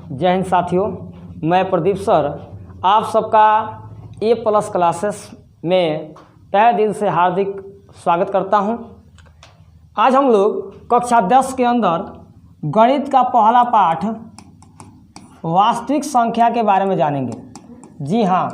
जय हिंद साथियों, मैं प्रदीप सर आप सबका A+ क्लासेस में तहे दिल से हार्दिक स्वागत करता हूं। आज हम लोग कक्षा 10 के अंदर गणित का पहला पाठ वास्तविक संख्या के बारे में जानेंगे। जी हाँ,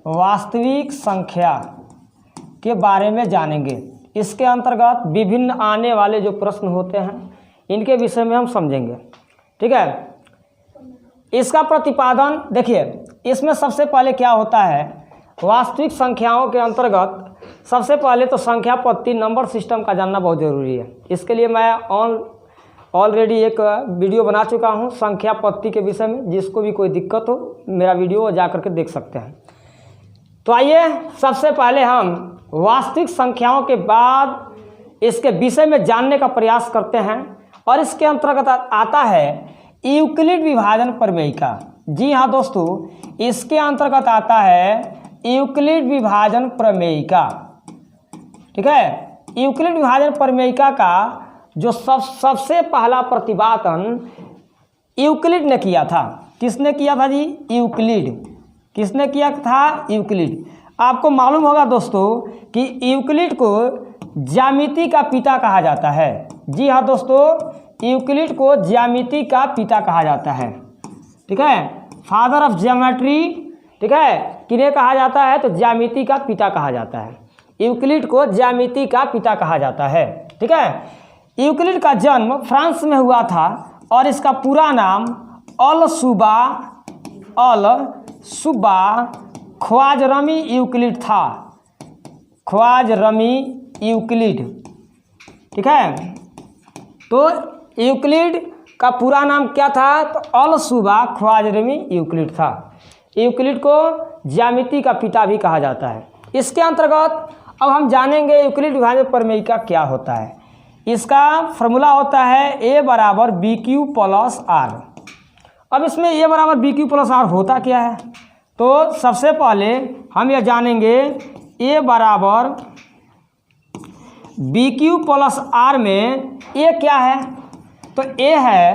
वास्तविक संख्या के बारे में जानेंगे। इसके अंतर्गत विभिन्न आने वाले जो प्रश्न होते हैं इनके विषय में हम समझेंगे। ठीक है, इसका प्रतिपादन देखिए, इसमें सबसे पहले क्या होता है, वास्तविक संख्याओं के अंतर्गत सबसे पहले तो संख्या पत्ती नंबर सिस्टम का जानना बहुत ज़रूरी है। इसके लिए मैं ऑलरेडी एक वीडियो बना चुका हूं संख्या पत्ती के विषय में। जिसको भी कोई दिक्कत हो मेरा वीडियो जा करके देख सकते हैं। तो आइए सबसे पहले हम वास्तविक संख्याओं के बाद इसके विषय में जानने का प्रयास करते हैं और इसके अंतर्गत आता है यूक्लिड विभाजन प्रमेयिका। जी हाँ दोस्तों, इसके अंतर्गत आता है यूक्लिड विभाजन प्रमेयिका। ठीक है, यूक्लिड विभाजन प्रमेयिका का जो सबसे पहला प्रतिपादन यूक्लिड ने किया था। किसने किया था जी? यूक्लिड। किसने किया था? यूक्लिड। आपको मालूम होगा दोस्तों कि यूक्लिड को ज्यामिति का पिता कहा जाता है। जी हाँ दोस्तों, यूक्लिड को ज्यामिति का पिता कहा जाता है। ठीक है, फादर ऑफ ज्योमेट्री। ठीक है, किन्हें कहा जाता है? तो ज्यामिति का पिता कहा जाता है। यूक्लिड को ज्यामिति का पिता कहा जाता है। ठीक है, यूक्लिड का जन्म फ्रांस में हुआ था और इसका पूरा नाम अल-शुबा ख्वाजरमी यूक्लिड था। ख्वाजरमी यूक्लिड। ठीक है, तो यूक्लिड का पूरा नाम क्या था? तो अल-शुबा ख्वाजरमी यूक्लिड था। यूक्लिड को ज्यामिति का पिता भी कहा जाता है। इसके अंतर्गत अब हम जानेंगे यूक्लिड विभाजन प्रमेयिका क्या होता है। इसका फॉर्मूला होता है A = BQ + R। अब इसमें A = BQ + R होता क्या है? तो सबसे पहले हम यह जानेंगे A = BQ + R में A क्या है? तो A है,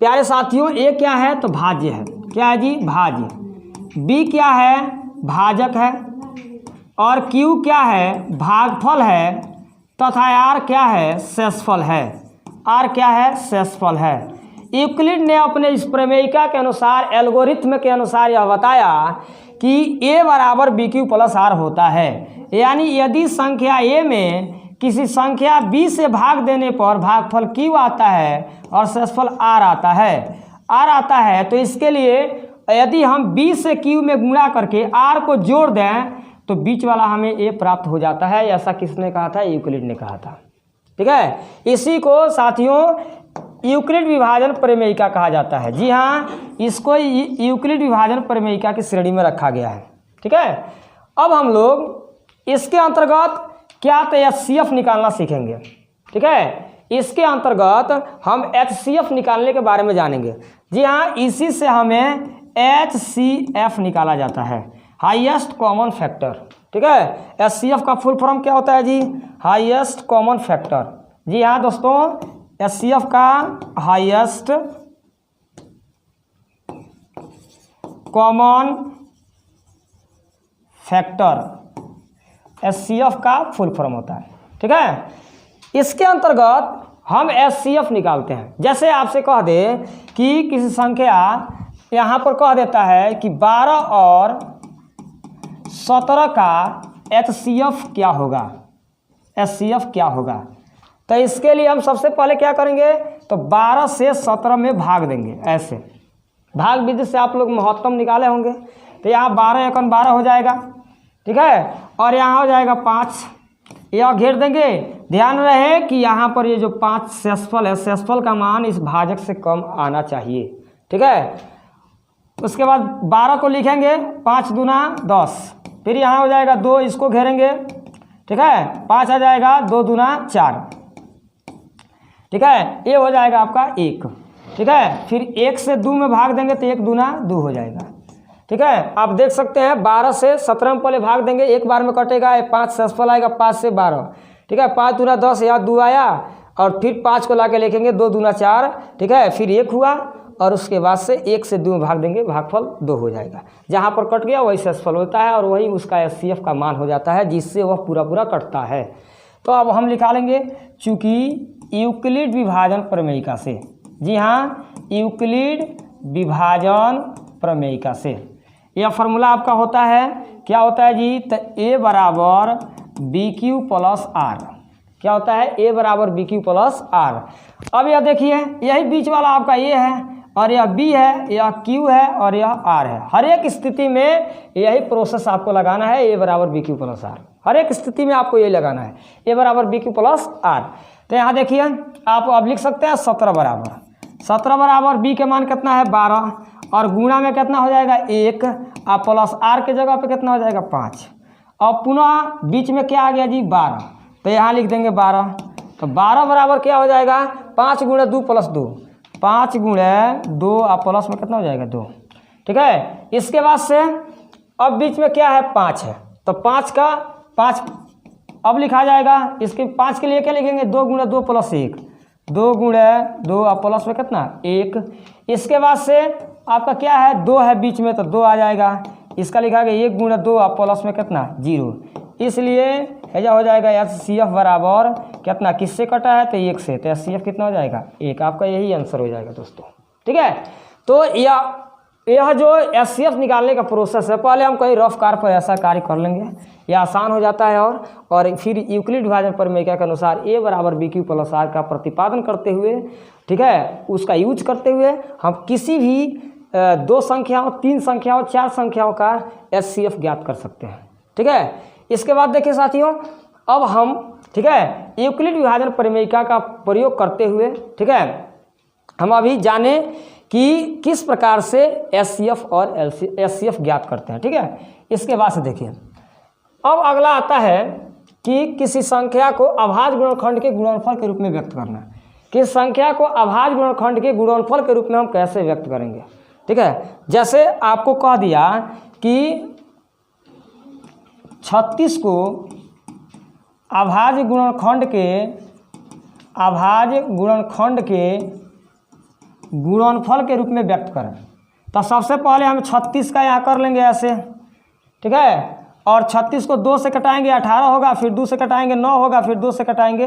प्यारे साथियों, A क्या है? तो भाज्य है। क्या है जी? भाज्य। B क्या है? भाजक है। और Q क्या है? भागफल है। तथा R क्या है? शेषफल है। R क्या है? शेषफल है। यूक्लिड ने अपने इस प्रमेयिका के अनुसार, एल्गोरिथ्म के अनुसार यह बताया कि A = BQ + R होता है। यानी यदि संख्या A में किसी संख्या B से भाग देने पर भागफल Q आता है और शेषफल R आता है, तो इसके लिए यदि हम B से Q में गुणा करके R को जोड़ दें तो बीच वाला हमें A प्राप्त हो जाता है। ऐसा किसने कहा था? यूक्लिड ने कहा था। ठीक है, इसी को साथियों यूक्लिड विभाजन प्रमेयिका कहा जाता है। जी हाँ, इसको यूक्लिड विभाजन प्रमेयिका की श्रेणी में रखा गया है। ठीक है, अब हम लोग इसके अंतर्गत क्या तो HCF निकालना सीखेंगे। ठीक है, इसके अंतर्गत हम HCF निकालने के बारे में जानेंगे। जी हाँ, इसी से हमें HCF निकाला जाता है, हाईएस्ट कॉमन फैक्टर। ठीक है, HCF का फुल फॉर्म क्या होता है जी? Highest common factor. जी हाँ दोस्तों, HCF का हाईएस्ट कॉमन फैक्टर HCF का फुल फॉर्म होता है। ठीक है, इसके अंतर्गत हम HCF निकालते हैं। जैसे आपसे कह दे कि किसी संख्या यहाँ पर कह देता है कि 12 और 17 का HCF क्या होगा? HCF क्या होगा? तो इसके लिए हम सबसे पहले क्या करेंगे? तो 12 से 17 में भाग देंगे। ऐसे भाग विधि से आप लोग महत्तम निकाले होंगे। तो यहाँ 12 × 12 हो जाएगा। ठीक है, और यहाँ हो जाएगा 5। यह घेर देंगे। ध्यान रहे कि यहाँ पर ये जो 5 शेषफल है, शेषफल का मान इस भाजक से कम आना चाहिए। ठीक है, उसके बाद 12 को लिखेंगे 5 दूना 10। फिर यहाँ हो जाएगा 2, इसको घेरेंगे। ठीक है, 5 आ जाएगा, 2 दूना 4। ठीक है, ये हो जाएगा आपका 1। ठीक है, फिर 1 से 2 में भाग देंगे तो 1 दूना 2 हो जाएगा। ठीक है, आप देख सकते हैं 12 से 17 में पहले भाग देंगे, एक बार में कटेगा, 5 शेषफल आएगा 5 से 12। ठीक है, 5 दूना 10, यहाँ 2 आया और फिर 5 को ला के लिखेंगे 2 दूना 4। ठीक है, फिर 1 हुआ और उसके बाद से 1 से 2 में भाग देंगे, भागफल 2 हो जाएगा। जहाँ पर कट गया वही शेषफल होता है और वही उसका HCF का मान हो जाता है, जिससे वह पूरा पूरा कटता है। तो अब हम निकालेंगे, चूँकि यूक्लिड विभाजन प्रमेयिका से, जी हाँ, यूक्लिड विभाजन प्रमेयिका से यह फार्मूला आपका होता है, क्या होता है जी, तो A बराबर BQ प्लस R। क्या होता है, A बराबर BQ प्लस R। अब यह देखिए, यही बीच वाला आपका A है और यह B है, यह Q है और यह R है। हर एक स्थिति में यही प्रोसेस आपको लगाना है, A बराबर BQ प्लस R। हर एक स्थिति में आपको यही लगाना है, A बराबर BQ प्लस R। तो यहाँ देखिए, आप अब लिख सकते हैं 17 बराबर B के मान कितना है 12 और गुणा में कितना हो जाएगा 1 और प्लस R के जगह पे कितना हो जाएगा 5। और पुनः बीच में क्या आ गया जी 12, तो यहाँ लिख देंगे 12। तो 12 बराबर क्या हो जाएगा 5 गुणे 2 प्लस 2, 5 गुणे 2 और प्लस में कितना हो जाएगा 2। ठीक है, इसके बाद से अब बीच में क्या है 5 है, तो 5 का 5 अब लिखा जाएगा। इसके 5 के लिए क्या लिखेंगे 2 गुणे 2 प्लस 1, 2 गुणे 2 और प्लस में कितना 1। इसके बाद से आपका क्या है 2 है बीच में, तो 2 आ जाएगा। इसका लिखा गया 1 गुणे 2 और प्लस में कितना 0, इसलिए ऐसा हो जाएगा HCF बराबर कितना, किससे कटा है तो 1 से, तो HCF कितना हो जाएगा 1। आपका यही आंसर हो जाएगा दोस्तों। ठीक है, तो यह जो HCF निकालने का प्रोसेस है, पहले हम कहीं रफ कार पर ऐसा कार्य कर लेंगे, यह आसान हो जाता है। और फिर यूक्लिड विभाजन प्रमेय के अनुसार A बराबर BQ प्लस R का प्रतिपादन करते हुए, ठीक है, उसका यूज करते हुए हम किसी भी 2 संख्याओं, 3 संख्याओं, 4 संख्याओं का HCF ज्ञात कर सकते हैं। ठीक है, इसके बाद देखिए साथियों, अब हम, ठीक है, यूक्लिड विभाजन प्रमेयिका का प्रयोग करते हुए, ठीक है, हम अभी जाने कि किस प्रकार से HCF और HCF ज्ञात करते हैं। ठीक है, इसके बाद से देखिए, अब अगला आता है कि किसी संख्या को अभाज्य गुणनखंड के गुणनफल के रूप में व्यक्त करना। किस संख्या को अभाज्य गुणनखंड के गुणनफल के रूप में हम कैसे व्यक्त करेंगे। ठीक है, जैसे आपको कह दिया कि 36 को अभाज्य गुणनखंड के गुणनफल के रूप में व्यक्त करें, तो सबसे पहले हम 36 का यहाँ कर लेंगे ऐसे। ठीक है, और 36 को 2 से कटाएंगे 18 होगा, फिर 2 से कटाएंगे 9 होगा, फिर 2 से कटाएंगे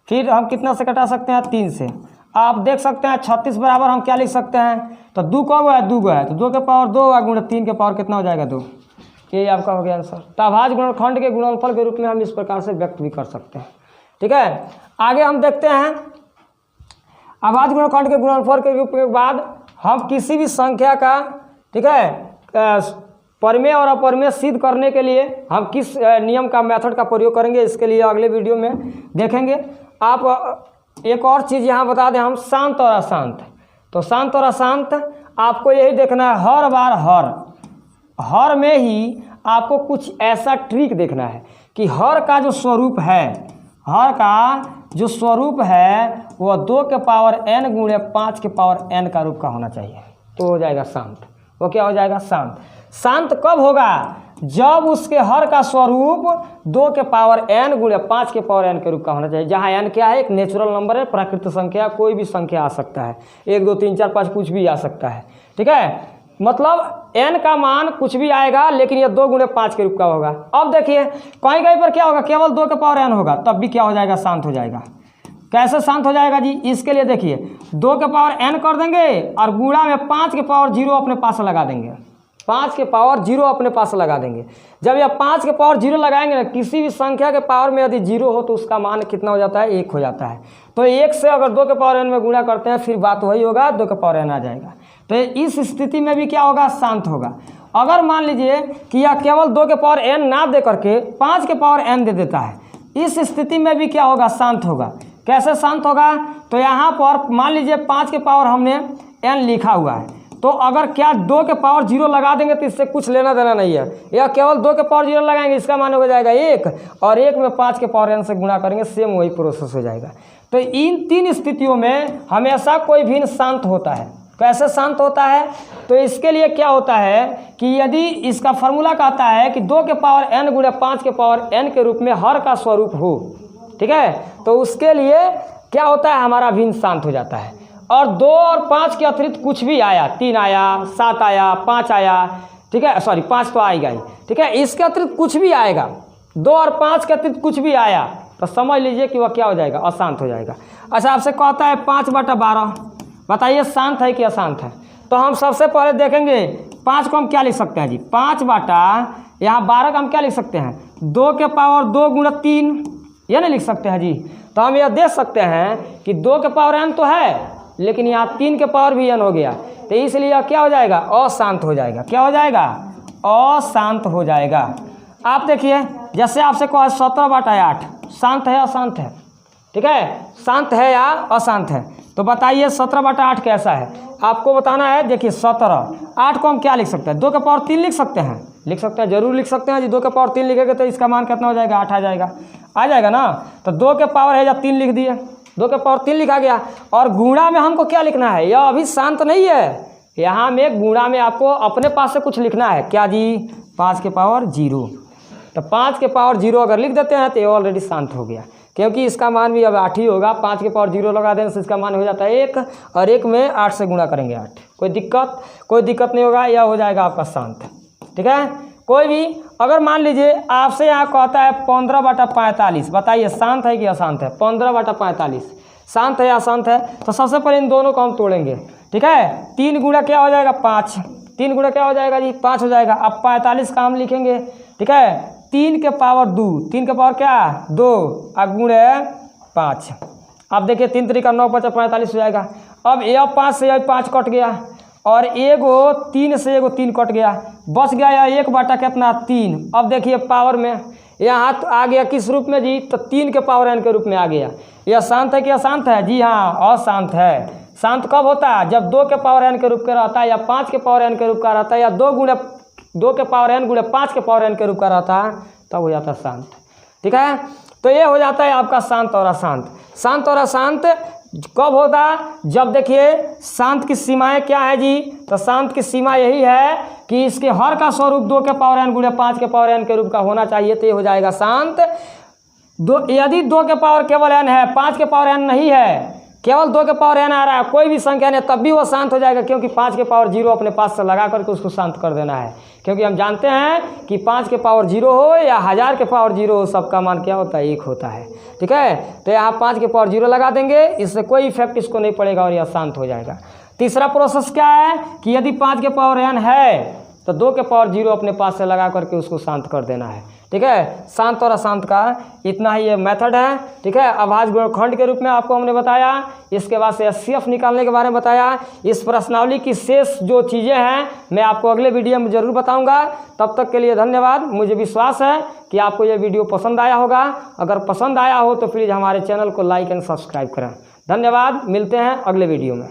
फिर हम कितना से कटा सकते हैं 3 से। आप देख सकते हैं 36 बराबर हम क्या लिख सकते हैं, तो 2 कब है 2 है, तो 2 के पावर 2 और गुणे 3 के पावर कितना हो जाएगा 2। ये आपका हो गया आंसर। तो अभाज्य गुणनखंड के गुणनफल के रूप में हम इस प्रकार से व्यक्त भी कर सकते हैं। ठीक है, आगे हम देखते हैं अभाज्य गुणनखंड के गुणनफल के रूप के बाद हम किसी भी संख्या का, ठीक है, परिमेय और अपरिमेय सिद्ध करने के लिए हम किस नियम का, मेथड का प्रयोग करेंगे, इसके लिए अगले वीडियो में देखेंगे। आप एक और चीज़ यहाँ बता दें हम, शांत और अशांत। तो शांत और अशांत आपको यही देखना है, हर बार हर में ही आपको कुछ ऐसा ट्रिक देखना है कि हर का जो स्वरूप है वह 2 के पावर n गुणे 5 के पावर n का रूप का होना चाहिए, तो हो जाएगा शांत। वो क्या हो जाएगा शांत। शांत कब होगा, जब उसके हर का स्वरूप 2 के पावर n गुणे 5 के पावर n के रूप का होना चाहिए, जहाँ n क्या है, एक नेचुरल नंबर है, प्राकृतिक संख्या, कोई भी संख्या आ सकता है, 1 2 3 4 5 कुछ भी आ सकता है। ठीक है, मतलब n का मान कुछ भी आएगा, लेकिन यह 2 गुणे 5 के रूप का होगा। अब देखिए कहीं कहीं पर क्या होगा, केवल 2 के पावर n होगा, तब भी क्या हो जाएगा, शांत हो जाएगा। कैसे शांत हो जाएगा जी, इसके लिए देखिए 2 के पावर n कर देंगे और गुणा में 5 के पावर 0 अपने पास लगा देंगे, 5 के पावर 0 अपने पास लगा देंगे। जब यह 5 के पावर 0 लगाएंगे ना, किसी भी संख्या के पावर में यदि 0 हो तो उसका मान कितना हो जाता है, 1 हो जाता है। तो 1 से अगर 2 के पावर n में गुणा करते हैं, फिर बात वही होगा, 2 के पावर n आ जाएगा। तो इस स्थिति में भी क्या होगा, शांत होगा। अगर मान लीजिए कि यह केवल 2 के पावर n ना दे करके 5 के पावर n दे देता है, इस स्थिति में भी क्या होगा, शांत होगा। कैसे शांत होगा, तो यहाँ पर मान लीजिए 5 के पावर हमने n लिखा हुआ है, तो अगर क्या 2 के पावर 0 लगा देंगे तो इससे कुछ लेना देना नहीं है, या केवल 2 के पावर 0 लगाएंगे, इसका मान हो जाएगा 1, और 1 में 5 के पावर n से गुणा करेंगे, सेम वही प्रोसेस हो जाएगा। तो इन 3 स्थितियों में हमेशा कोई भिन्न शांत होता है। कैसे शांत होता है, तो इसके लिए क्या होता है कि यदि इसका फार्मूला कहता है कि 2 के पावर n गुणे 5 के पावर n के रूप में हर का स्वरूप हो, ठीक है, तो उसके लिए क्या होता है, हमारा भिन्न शांत हो जाता है। और 2 और 5 के अतिरिक्त कुछ भी आया, 3 आया, 7 आया, 5 आया, ठीक है, सॉरी 5 तो आएगा ही, ठीक है, इसके अतिरिक्त कुछ भी आएगा, 2 और 5 के अतिरिक्त कुछ भी आया तो समझ लीजिए कि वह क्या हो जाएगा, अशांत हो जाएगा। अच्छा, आपसे कहता है 5/12, बताइए शांत है कि अशांत है? तो हम सबसे पहले देखेंगे 5 को हम क्या लिख सकते हैं जी, 5 बटा यहाँ 12 का हम क्या लिख सकते हैं, 2 के पावर 2 गुणा 3, यह नहीं लिख सकते हैं जी। तो हम यह देख सकते हैं कि 2 के पावर n तो है, लेकिन यहाँ 3 के पावर भी n हो गया, तो इसलिए यह क्या हो जाएगा, अशांत हो जाएगा। क्या हो जाएगा, अशांत हो जाएगा। आप देखिए, जैसे आपसे कहा 17/8 शांत है अशांत है, ठीक है, शांत है या अशांत है? तो बताइए 17/8 कैसा है, आपको बताना है। देखिए 17, 8 को हम क्या लिख सकते हैं, 2 के पावर 3 लिख सकते हैं, लिख सकते हैं, जरूर लिख सकते हैं जी। 2 के पावर 3 लिखेंगे तो इसका मान कितना हो जाएगा, 8 आ जाएगा ना। तो 2 के पावर है या 3 लिख दिए, 2 के पावर 3 लिखा गया। और गुणा में हमको क्या लिखना है, यह अभी शांत नहीं है, यहाँ में गुणा में आपको अपने पास से कुछ लिखना है। क्या जी, 5 के पावर 0। तो 5 के पावर 0 अगर लिख देते हैं तो ये ऑलरेडी शांत हो गया, क्योंकि इसका मान भी अब 8 ही होगा। 5 के पावर 0 लगा देने से इसका मान हो जाता है 1, और 1 में 8 से गुणा करेंगे 8। कोई दिक्कत नहीं होगा, यह हो जाएगा आपका शांत, ठीक है। कोई भी अगर मान लीजिए आपसे यहाँ कहता है 15/45, बताइए शांत है कि अशांत है? 15/45 शांत है या अशांत है? तो सबसे पहले इन दोनों को हम तोड़ेंगे, ठीक है। 3 गुणा क्या हो जाएगा, 5, 3 गुणा क्या हो जाएगा जी, 5 हो जाएगा। अब 45 का हम लिखेंगे, ठीक है, 3 के पावर 2, 3 के पावर क्या 2 गुणे 5। अब देखिए 3 3 का 9 5 45 हो जाएगा। अब यह 5 से यह 5 कट गया, और एगो 3 से एगो 3 कट गया, बच गया यह 1 बटा कितना 3। अब देखिए पावर में यहाँ तो आ गया किस रूप में जी, तो 3 के पावर n के रूप में आ गया। यह शांत है कि अशांत है? जी हाँ, अशांत है। शांत कब होता है, जब 2 के पावर n के रूप का रहता है, या 5 के पावर n के रूप का रहता है, या 2 के पावर n गुणे 5 के पावर n के रूप का रहता है, तब हो जाता है शांत, ठीक है। तो ये हो जाता है आपका शांत और अशांत। शांत और अशांत कब होता है, जब देखिए शांत की सीमाएं क्या है जी, तो शांत की सीमा यही है कि इसके हर का स्वरूप 2 के पावर n गुणे 5 के पावर n के रूप का होना चाहिए, तो ये हो जाएगा शांत। यदि 2 के पावर केवल n है, 5 के पावर n नहीं है, केवल 2 के पावर n आ रहा है, कोई भी संख्या नहीं, तब भी वो शांत हो जाएगा, क्योंकि 5 के पावर 0 अपने पास से लगा करके उसको शांत कर देना है। क्योंकि हम जानते हैं कि 5 के पावर 0 हो या 1000 के पावर 0 हो, सबका मान क्या होता है, 1 होता है, ठीक है। तो यहाँ 5 के पावर 0 लगा देंगे, इससे कोई इफेक्ट इसको नहीं पड़ेगा और यह शांत हो जाएगा। तीसरा प्रोसेस क्या है कि यदि 5 के पावर n है तो 2 के पावर 0 अपने पास से लगा करके उसको शांत कर देना है, ठीक है। शांत और अशांत का इतना ही ये मेथड है, ठीक है। अभाज्य गुणनखंड के रूप में आपको हमने बताया, इसके बाद से HCF निकालने के बारे में बताया। इस प्रश्नावली की शेष जो चीज़ें हैं मैं आपको अगले वीडियो में ज़रूर बताऊंगा। तब तक के लिए धन्यवाद। मुझे विश्वास है कि आपको ये वीडियो पसंद आया होगा। अगर पसंद आया हो तो प्लीज़ हमारे चैनल को लाइक एंड सब्सक्राइब करें। धन्यवाद, मिलते हैं अगले वीडियो में।